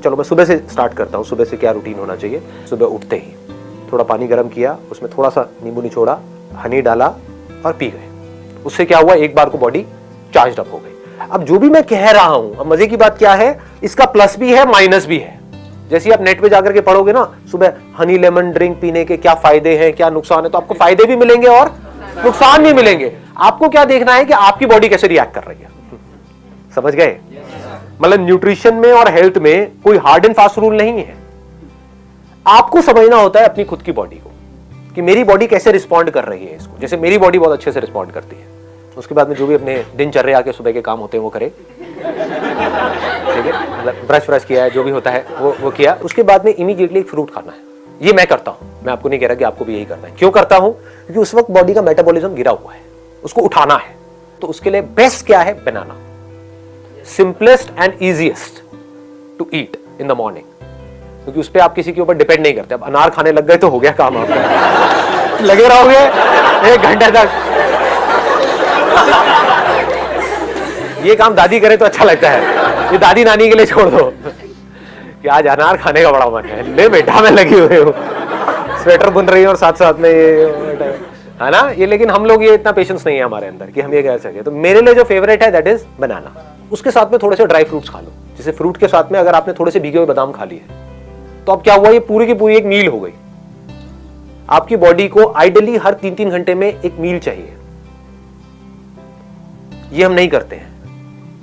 चलो मैं सुबह से स्टार्ट करता हूँ। सुबह से क्या रूटीन होना चाहिए? सुबह उठते ही थोड़ा पानी गर्म किया, उसमें थोड़ा सा नींबू निचोड़ा, हनी डाला और पी गए। उससे क्या हुआ, एक बार को बॉडी चार्ज अप हो गई। अब जो भी मैं कह रहा हूं, अब मजे की बात क्या है, इसका प्लस भी है माइनस भी है। जैसे ही आप नेट पे जाकर के पढ़ोगे ना, सुबह हनी लेमन ड्रिंक पीने के क्या फायदे हैं, क्या नुकसान है, तो आपको फायदे भी मिलेंगे और नुकसान भी मिलेंगे। आपको क्या देखना है कि आपकी बॉडी कैसे रिएक्ट कर रही है। समझ गए? मतलब न्यूट्रिशन में और हेल्थ में कोई हार्ड एंड फास्ट रूल नहीं है। आपको समझना होता है अपनी खुद की बॉडी को कि मेरी बॉडी कैसे रिस्पॉन्ड कर रही है इसको। जैसे मेरी बॉडी बहुत अच्छे से रिस्पॉन्ड करती है, उसके बाद में जो भी अपने दिनचर्या के सुबह के काम होते हैं वो करे, ठीक है, मतलब ब्रश व्रश किया है, जो भी होता है वो किया। उसके बाद में इमीडिएटली एक फ्रूट खाना है। ये मैं करता हूं, मैं आपको नहीं कह रहा कि आपको भी यही करना है। क्यों करता हूं? क्योंकि उस वक्त बॉडी का मेटाबॉलिज्म गिरा हुआ है, उसको उठाना है। तो उसके लिए बेस्ट क्या है? Banana. Simplest and easiest to eat in the morning, क्योंकि उस पर आप किसी के ऊपर डिपेंड नहीं करते। अब अनार खाने लग गए तो हो गया काम आपका। लगे रहोगे 1 घंटे तक। ये काम दादी करे तो अच्छा लगता है, ये दादी नानी के लिए छोड़ दो कि आज अनार खाने का बड़ा मन है, ले बेटा मैं लगी हुई हूँ, स्वेटर बुन रही है और साथ साथ में ये है ना ये। लेकिन हम लोग, ये इतना पेशेंस नहीं है हमारे अंदर कि हम ये कह सके। तो मेरे लिए जो फेवरेट है दैट इज बनाना। उसके साथ में थोड़े से ड्राई फ्रूट्स खा लो। जैसे फ्रूट के साथ में अगर आपने थोड़े से भीगे हुए बादाम खा लिए तो अब क्या हुआ, ये पूरी की पूरी एक मील हो गई। आपकी बॉडी को आइडियली हर 3-3 घंटे में एक मील चाहिए। ये हम नहीं करते हैं।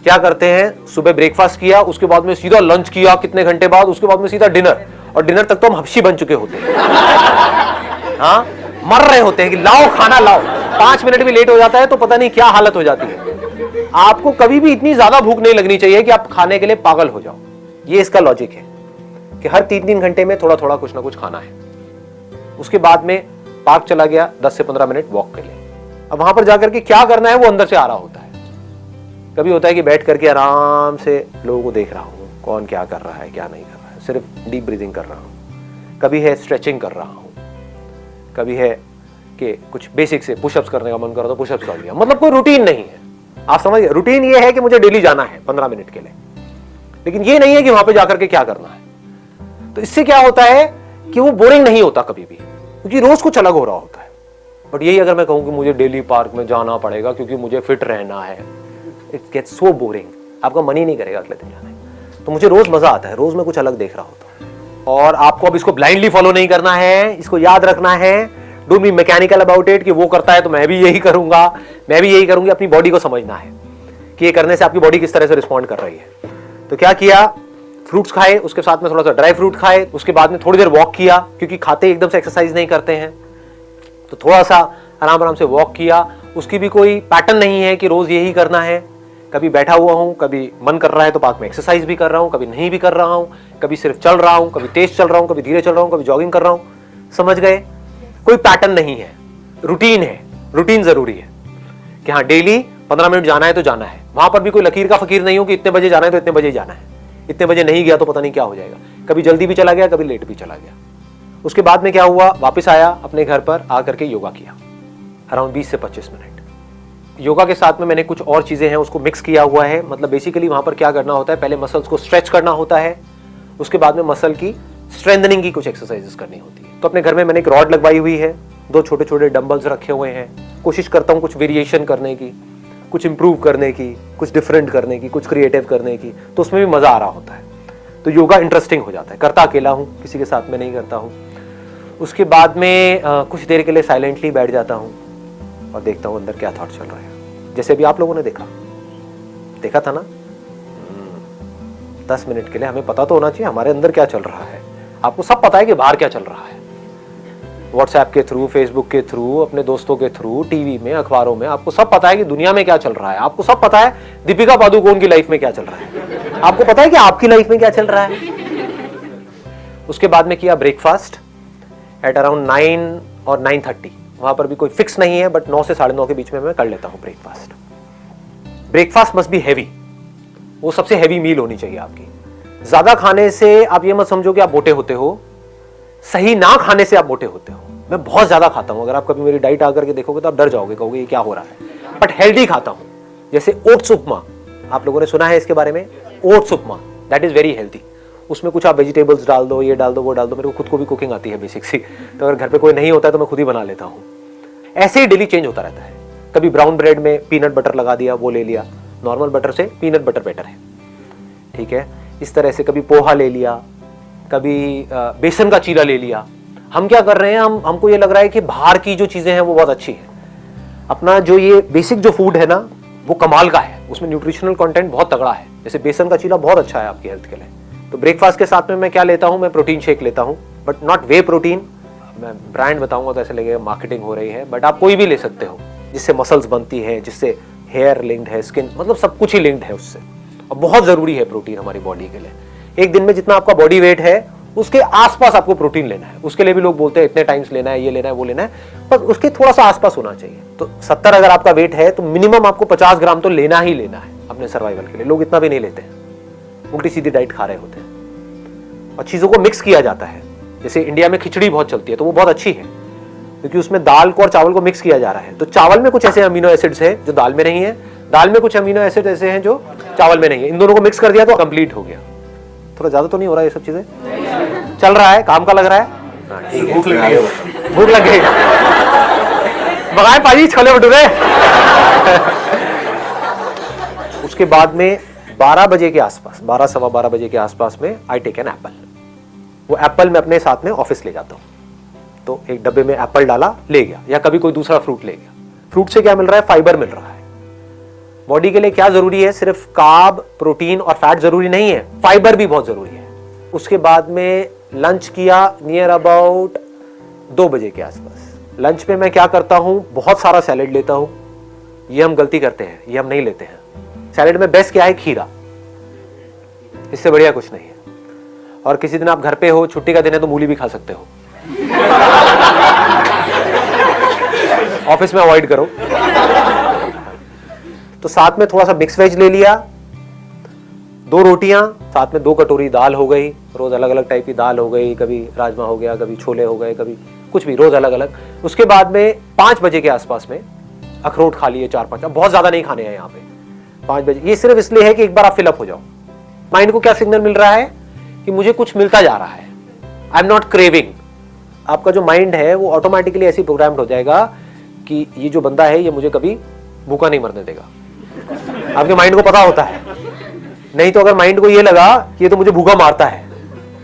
क्या करते हैं? सुबह ब्रेकफास्ट किया, उसके बाद में सीधा लंच किया कितने घंटे बाद, उसके बाद में सीधा डिनर, और डिनर तक तो हम हफ्सी बन चुके होते हैं। हाँ, मर रहे होते हैं कि लाओ खाना लाओ। 5 मिनट भी लेट हो जाता है तो पता नहीं क्या हालत हो जाती है। आपको कभी भी इतनी ज्यादा भूख नहीं लगनी चाहिए कि आप खाने के लिए पागल हो जाओ। ये इसका लॉजिक है कि हर 3-3 घंटे में थोड़ा थोड़ा कुछ ना कुछ खाना है। उसके बाद में पार्क चला गया, 10 से 15 मिनट वॉक के लिए। अब वहां पर जाकर के क्या करना है वो अंदर से आ रहा होता है। कभी होता है कि बैठ करके आराम से लोगों को देख रहा हूं, कौन क्या कर रहा है क्या नहीं कर रहा है, सिर्फ डीप ब्रीदिंग कर रहा हूं। कभी है स्ट्रेचिंग कर रहा हूं, कभी है कि कुछ बेसिक से पुशअप्स करने का मन कर रहा तो पुशअप्स कर लिया। मतलब कोई रूटीन नहीं है। आप समझ गए? रूटीन ये है कि मुझे डेली जाना है 15 मिनट के लिए, लेकिन ये नहीं है कि वहां पे जाकर के क्या करना है। तो इससे क्या होता है कि वो बोरिंग नहीं होता कभी भी, क्योंकि रोज कुछ अलग हो रहा होता है। बट यही अगर मैं कहूं कि मुझे डेली पार्क में जाना पड़ेगा क्योंकि मुझे फिट रहना है, इट गेट्स सो बोरिंग। आपका मन ही नहीं करेगा अगले दिन जाने। तो मुझे रोज मजा आता है, रोज मैं कुछ अलग देख रहा होता हूं। और आपको अब इसको ब्लाइंडली फॉलो नहीं करना है, इसको याद रखना है। Don't be mechanical about it कि वो करता है तो मैं भी यही करूंगा, मैं भी यही करूंगी। अपनी बॉडी को समझना है कि ये करने से आपकी बॉडी किस तरह से रिस्पॉन्ड कर रही है। तो क्या किया? फ्रूट्स खाए, उसके साथ में थोड़ा सा ड्राई फ्रूट खाए, उसके बाद में थोड़ी देर वॉक किया, क्योंकि खाते एकदम से एक्सरसाइज नहीं करते हैं। तो थोड़ा सा आराम आराम से वॉक किया। उसकी भी कोई पैटर्न नहीं है कि रोज यही करना है। कभी बैठा हुआ हूं, कभी मन कर रहा है तो पार्क में एक्सरसाइज भी कर रहा हूं, कभी नहीं भी कर रहा हूं, कभी सिर्फ चल रहा हूं, कभी तेज चल रहा हूं, कभी धीरे चल रहा हूं, कभी जॉगिंग कर रहा हूं। समझ गए? कोई पैटर्न नहीं है, रूटीन है। रूटीन जरूरी है कि हाँ डेली 15 मिनट जाना है तो जाना है। वहां पर भी कोई लकीर का फकीर नहीं हो कि इतने बजे जाना है तो इतने बजे जाना है, इतने बजे नहीं गया तो पता नहीं क्या हो जाएगा। कभी जल्दी भी चला गया, कभी लेट भी चला गया। उसके बाद में क्या हुआ? वापस आया अपने घर पर, आकर के योगा किया अराउंड 20 से 25 मिनट। योगा के साथ में मैंने कुछ और चीजें हैं उसको मिक्स किया हुआ है। मतलब बेसिकली वहां पर क्या करना होता है, पहले मसल्स को स्ट्रेच करना होता है, उसके बाद में मसल की स्ट्रेंथनिंग की कुछ एक्सरसाइजेस करनी होती है। तो अपने घर में मैंने एक रॉड लगवाई हुई है, 2 छोटे छोटे डंबल्स रखे हुए हैं। कोशिश करता हूँ कुछ वेरिएशन करने की, कुछ इंप्रूव करने की, कुछ डिफरेंट करने की, कुछ क्रिएटिव करने की। तो उसमें भी मजा आ रहा होता है। तो योगा इंटरेस्टिंग हो जाता है। करता अकेला हूँ, किसी के साथ में नहीं करता हूँ। उसके बाद में कुछ देर के लिए साइलेंटली बैठ जाता हूँ और देखता हूँ अंदर क्या थॉट चल रहा है। जैसे भी आप लोगों ने देखा था ना, 10 मिनट के लिए हमें पता तो होना चाहिए हमारे अंदर क्या चल रहा है। आपको सब पता है कि बाहर क्या चल रहा है, व्हाट्सएप के थ्रू, फेसबुक के थ्रू, अपने दोस्तों के थ्रू, टीवी में, अखबारों में, आपको सब पता है कि दुनिया में क्या चल रहा है। आपको सब पता है दीपिका पादुकोण की लाइफ में क्या चल रहा है। आपको पता है कि आपकी लाइफ में क्या चल रहा है। उसके बाद में किया ब्रेकफास्ट एट अराउंड 9 और 9:30। वहां पर भी कोई फिक्स नहीं है, बट 9 से 9:30 के बीच में मैं कर लेता हूं breakfast. Breakfast must be heavy, वो सबसे हैवी मील होनी चाहिए आपकी। ज्यादा खाने से आप ये मत समझो कि आप मोटे होते हो, सही ना खाने से आप मोटे होते हो। मैं बहुत ज्यादा खाता हूं, अगर आप कभी मेरी डाइट आकर के देखोगे तो आप डर जाओगे, कहोगे ये क्या हो रहा है। बट हेल्दी खाता हूं, जैसे ओट्स उपमा, आप लोगों ने सुना है इसके बारे में, oats upma, that is very healthy. उसमें कुछ आप वेजिटेबल्स डाल दो, ये डाल दो, वो डाल दो। मेरे को खुद को भी कुकिंग आती है बेसिक सी, तो अगर घर पे कोई नहीं होता है तो मैं खुद ही बना लेता हूँ। ऐसे ही डेली चेंज होता रहता है। कभी ब्राउन ब्रेड में पीनट बटर लगा दिया, वो ले लिया, नॉर्मल बटर से पीनट बटर बेटर है, ठीक है। इस तरह से कभी पोहा ले लिया, कभी बेसन का चीला ले लिया। हम क्या कर रहे हैं, हमको ये लग रहा है कि बाहर की जो चीजें हैं वो बहुत अच्छी है। अपना जो ये बेसिक जो फूड है ना वो कमाल का है, उसमें न्यूट्रिशनल कंटेंट बहुत तगड़ा है। जैसे बेसन का चीला बहुत अच्छा है आपकी हेल्थ के लिए। तो ब्रेकफास्ट के साथ में मैं क्या लेता हूँ, मैं प्रोटीन शेक लेता हूँ, बट नॉट वे प्रोटीन। मैं ब्रांड बताऊंगा तो ऐसे लगेगा मार्केटिंग हो रही है, बट आप कोई भी ले सकते हो, जिससे मसल्स बनती है, जिससे हेयर लिंक्ड है, स्किन, मतलब सब कुछ ही लिंक्ड है उससे। और बहुत जरूरी है प्रोटीन हमारी बॉडी के लिए। एक दिन में जितना आपका बॉडी वेट है उसके आसपास आपको प्रोटीन लेना है। उसके लिए भी लोग बोलते हैं इतने टाइम्स लेना है, ये लेना है, वो लेना है, पर उसके थोड़ा सा आसपास होना चाहिए। तो 70 अगर आपका वेट है तो मिनिमम आपको 50 ग्राम तो लेना ही लेना है अपने सर्वाइवल के लिए। लोग इतना भी नहीं लेते हैं, उल्टी सीधी डाइट खा रहे होते हैं। और चीजों को मिक्स किया जाता है। जैसे इंडिया में खिचड़ी बहुत चलती है, तो वो बहुत अच्छी है क्योंकि उसमें दाल को और चावल को मिक्स किया जा रहा है। तो चावल में कुछ ऐसे अमीनो एसिड्स है जो दाल में नहीं है, दाल में कुछ अमीनो एसिड ऐसे हैं जो चावल में नहीं है। इन दोनों को मिक्स कर दिया तो कंप्लीट हो गया। थोड़ा ज्यादा तो नहीं हो रहा है ये सब चीजें? चल रहा है, काम का लग रहा है। भूख लग गई, भूख लग गई। मंगाए पाजी छोले भटूरे। उसके बाद में 12 बजे के आसपास, 12 सवा 12 बजे के आसपास में आई टेक एन एप्पल। वो एप्पल मैं अपने साथ में ऑफिस ले जाता हूँ। तो एक डब्बे में एप्पल डाला, ले गया, या कभी कोई दूसरा फ्रूट ले गया। फ्रूट से क्या मिल रहा है? फाइबर मिल रहा है। बॉडी के लिए क्या जरूरी है? सिर्फ कार्ब, प्रोटीन और फैट जरूरी नहीं है, फाइबर भी बहुत जरूरी है। उसके बाद में लंच किया नियर अबाउट 2 बजे के आसपास। लंच में मैं क्या करता हूं, बहुत सारा सैलेड लेता हूं। ये हम गलती करते हैं, ये हम नहीं लेते हैं। सैलेड में बेस्ट क्या है? खीरा। इससे बढ़िया कुछ नहीं है। और किसी दिन आप घर पे हो, छुट्टी का दिन है, तो मूली भी खा सकते हो। ऑफिस में अवॉइड करो। तो साथ में थोड़ा सा मिक्स वेज ले लिया, 2 रोटियां, साथ में 2 कटोरी दाल हो गई। रोज अलग अलग टाइप की दाल हो गई, कभी राजमा हो गया, कभी छोले हो गए, कभी कुछ भी, रोज अलग अलग। उसके बाद में 5 बजे के आसपास में अखरोट खा लिए 4-5। अब बहुत ज्यादा नहीं खाने हैं यहाँ पे 5 बजे। ये सिर्फ इसलिए है कि एक बार आप फिलअप हो जाओ। माइंड को क्या सिग्नल मिल रहा है कि मुझे कुछ मिलता जा रहा है, आई एम नॉट क्रेविंग। आपका जो माइंड है वो ऑटोमेटिकली ऐसे प्रोग्राम्ड हो जाएगा कि ये जो बंदा है ये मुझे कभी भूखा नहीं मरने देगा। आपके माइंड को पता होता है। नहीं तो अगर माइंड को ये लगा कि ये तो मुझे भूखा मारता है,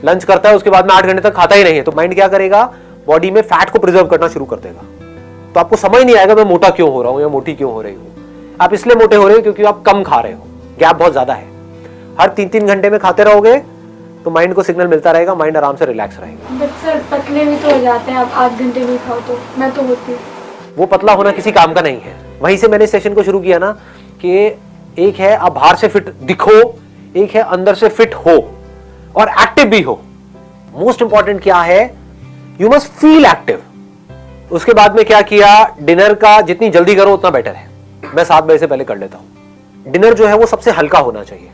लंच करता है उसके बाद में 8 घंटे तक खाता ही नहीं है, तो माइंड क्या करेगा? बॉडी में फैट को प्रिजर्व करना शुरू कर देगा। तो आपको समझ नहीं आएगा मैं मोटा क्यों हो रहा हूं या मोटी क्यों हो रही हूं। आप इसलिए मोटे हो रहे हो क्योंकि आप कम खा रहे हो, गैप बहुत ज्यादा है। हर 3-3 घंटे में खाते रहोगे तो माइंड को सिग्नल मिलता रहेगा, माइंड आराम से रिलैक्स रहेगा। बट सर पतले भी तो हो जाते हैं, आप 8 घंटे नहीं खाओ तो। मैं तो होती हूँ। वो पतला होना किसी काम का नहीं है। वहीं से मैंने सेशन को शुरू किया ना कि एक है आप बाहर से फिट दिखो, एक है अंदर से फिट हो और एक्टिव भी हो। मोस्ट इंपॉर्टेंट क्या है? You must feel active. उसके बाद में क्या किया? डिनर का जितनी जल्दी करो उतना बेटर है। मैं 7 बजे से पहले कर लेता हूं। डिनर जो है वो सबसे हल्का होना चाहिए।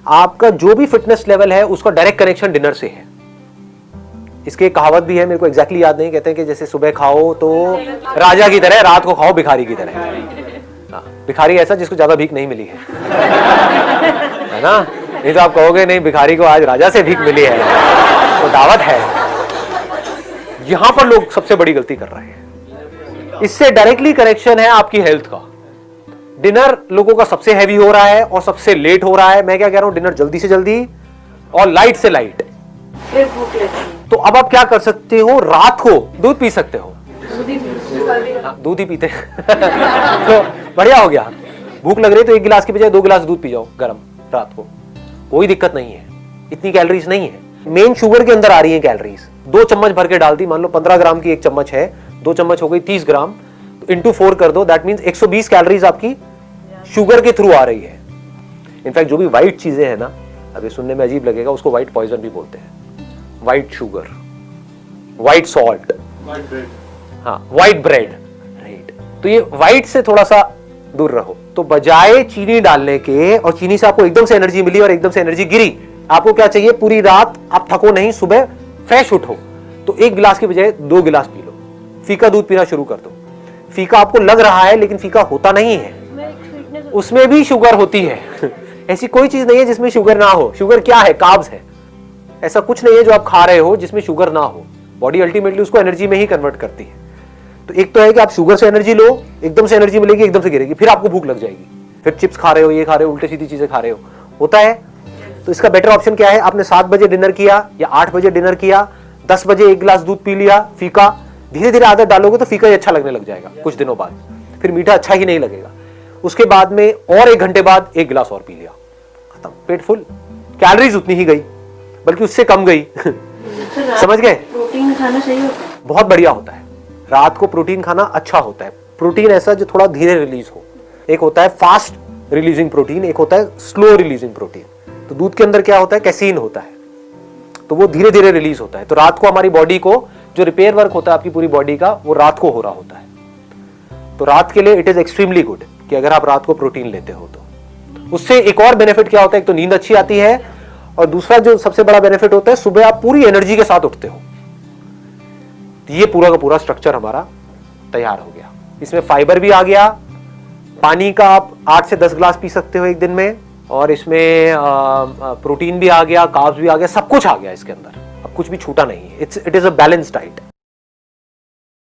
आपका जो भी फिटनेस लेवल है उसका डायरेक्ट कनेक्शन डिनर से है। इसकी एक कहावत भी है, मेरे को एग्जैक्टली याद नहीं, कहते हैं कि जैसे सुबह खाओ तो राजा की तरह, रात को खाओ भिखारी की तरह। भिखारी ऐसा जिसको ज्यादा भीख नहीं मिली है ना? नहीं तो आप कहोगे नहीं भिखारी को आज राजा से भीख मिली है, तो दावत है। यहां पर लोग सबसे बड़ी गलती कर रहे हैं। इससे डायरेक्टली कनेक्शन है आपकी हेल्थ का। डिनर लोगों का सबसे हैवी हो रहा है और सबसे लेट हो रहा है। मैं क्या कह रहा हूं, डिनर जल्दी से जल्दी और लाइट से लाइट। फिर भूख लगती है तो अब आप क्या कर सकते हो? रात को दूध पी सकते हो। दूध ही पीते तो बढ़िया हो गया। भूख लग रही है तो 1 गिलास की बजाय 2 गिलास दूध पी जाओ गरम रात को, कोई दिक्कत नहीं है। इतनी कैलोरीज नहीं है, मेन शुगर के अंदर आ रही है कैलोरीज। 2 चम्मच भर के डाल दी, मान लो 15 ग्राम की 1 चम्मच है, 2 चम्मच हो गई 30 ग्राम, तो इंटू 4 कर दो, दैट मीन्स 120 कैलोरीज आपकी शुगर के थ्रू आ रही है। इनफैक्ट जो भी व्हाइट चीजें हैं ना, अभी सुनने में अजीब लगेगा, उसको व्हाइट पॉइजन भी बोलते हैं। व्हाइट शुगर, व्हाइट सॉल्ट, हाँ व्हाइट ब्रेड, राइट। तो ये व्हाइट से थोड़ा सा दूर रहो। तो बजाय चीनी डालने के, और चीनी से आपको एकदम से एनर्जी मिली और एकदम से एनर्जी गिरी, आपको क्या चाहिए? पूरी रात आप थको नहीं, सुबह फ्रेश उठो। तो 1 गिलास की बजाय 2 गिलास पी लो। फीका दूध पीना शुरू कर दो। फीका आपको लग रहा है लेकिन फीका होता नहीं है, उसमें भी शुगर होती है। ऐसी कोई चीज नहीं है जिसमें शुगर ना हो। शुगर क्या है? कार्ब्स है। ऐसा कुछ नहीं है जो आप खा रहे हो जिसमें शुगर ना हो। बॉडी अल्टीमेटली उसको एनर्जी में ही कन्वर्ट करती है। तो एक तो है कि आप शुगर से एनर्जी लो, एकदम से एनर्जी मिलेगी, एकदम से गिरेगी, फिर आपको भूख लग जाएगी, फिर चिप्स खा रहे हो, ये खा रहे हो, उल्टी सीधी चीजें खा रहे हो, होता है। तो इसका बेटर ऑप्शन क्या है, आपने 7 बजे डिनर किया या 8 बजे डिनर किया, 10 बजे 1 गिलास दूध पी लिया, फीका, धीरे धीरे आदत डालोगे तो फीका ही अच्छा लगने लग जाएगा कुछ दिनों बाद, फिर मीठा अच्छा ही नहीं लगेगा। उसके बाद में और 1 घंटे बाद 1 गिलास और पी लिया, खत्म, पेट फुल, कैलोरीज उतनी ही गई, बल्कि उससे कम गई। समझ गए? प्रोटीन खाना सही होता है, बहुत बढ़िया होता है। रात को प्रोटीन खाना अच्छा होता है। प्रोटीन ऐसा जो थोड़ा धीरे रिलीज हो, एक होता है फास्ट रिलीजिंग प्रोटीन, एक होता है स्लो रिलीजिंग प्रोटीन। तो दूध के अंदर क्या होता है, कैसीन होता है, तो वो धीरे धीरे रिलीज होता है। तो रात को हमारी बॉडी को जो रिपेयर वर्क होता है आपकी पूरी बॉडी का, वो रात को हो रहा होता है। तो रात के लिए इट इज एक्सट्रीमली गुड कि अगर आप रात को प्रोटीन लेते हो तो। उससे एक और बेनिफिट क्या होता है, एक तो नींद अच्छी आती है, और दूसरा जो सबसे बड़ा बेनिफिट होता है, सुबह आप पूरी एनर्जी के साथ उठते हो। ये पूरा का पूरा स्ट्रक्चर हमारा तैयार हो गया। इसमें फाइबर भी आ गया, पानी का आप 8 से 10 गिलास पी सकते हो एक दिन में, और इसमें प्रोटीन भी आ गया, कार्ब्स भी आ गया, सब कुछ आ गया इसके अंदर, अब कुछ भी छूटा नहीं है। It is a balanced diet.